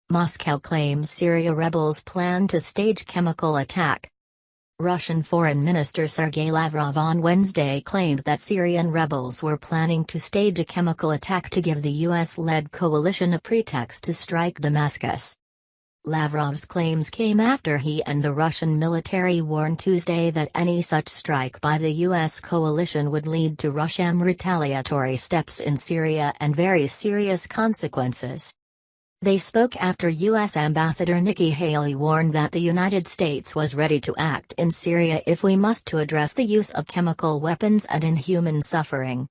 Moscow claims Syria rebels plan to stage chemical attack. Russian Foreign Minister Sergei Lavrov on Wednesday claimed that Syrian rebels were planning to stage a chemical attack to give the US-led coalition a pretext to strike Damascus. Lavrov's claims came after he and the Russian military warned Tuesday that any such strike by the US coalition would lead to Russian retaliatory steps in Syria and very serious consequences. They spoke after US Ambassador Nikki Haley warned that the United States was ready to act in Syria if we must to address the use of chemical weapons and inhuman suffering.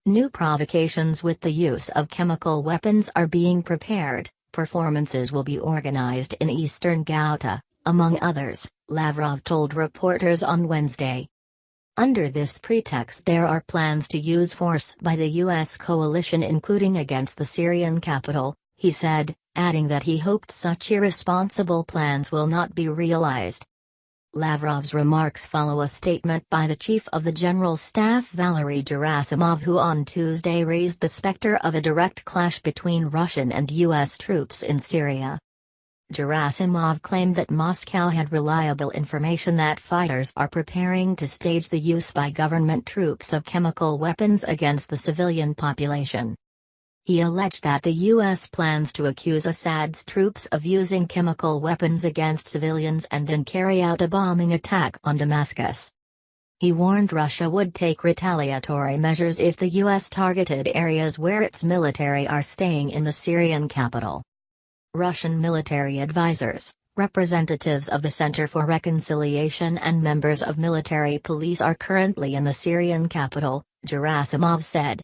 New provocations with the use of chemical weapons are being prepared. Performances will be organized in eastern Ghouta, among others, Lavrov told reporters on Wednesday. Under this pretext there are plans to use force by the US coalition including against the Syrian capital, he said, adding that he hoped such irresponsible plans will not be realized. Lavrov's remarks follow a statement by the Chief of the General Staff Valery Gerasimov, who on Tuesday raised the specter of a direct clash between Russian and US troops in Syria. Gerasimov claimed that Moscow had reliable information that fighters are preparing to stage the use by government troops of chemical weapons against the civilian population. He alleged that the U.S. plans to accuse Assad's troops of using chemical weapons against civilians and then carry out a bombing attack on Damascus. He warned Russia would take retaliatory measures if the U.S. targeted areas where its military are staying in the Syrian capital. Russian military advisors, representatives of the Center for Reconciliation and members of military police are currently in the Syrian capital, Gerasimov said.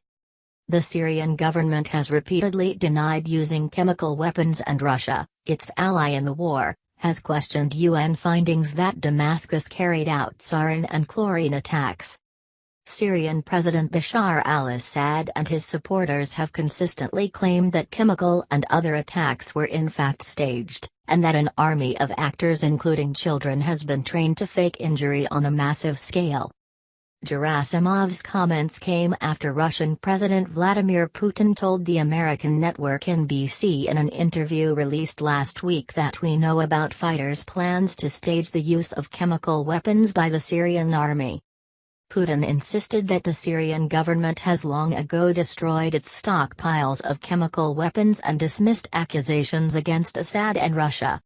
The Syrian government has repeatedly denied using chemical weapons and Russia, its ally in the war, has questioned UN findings that Damascus carried out sarin and chlorine attacks. Syrian President Bashar al-Assad and his supporters have consistently claimed that chemical and other attacks were in fact staged, and that an army of actors including children has been trained to fake injury on a massive scale. Gerasimov's comments came after Russian President Vladimir Putin told the American network NBC in an interview released last week that we know about fighters' plans to stage the use of chemical weapons by the Syrian army. Putin insisted that the Syrian government has long ago destroyed its stockpiles of chemical weapons and dismissed accusations against Assad and Russia.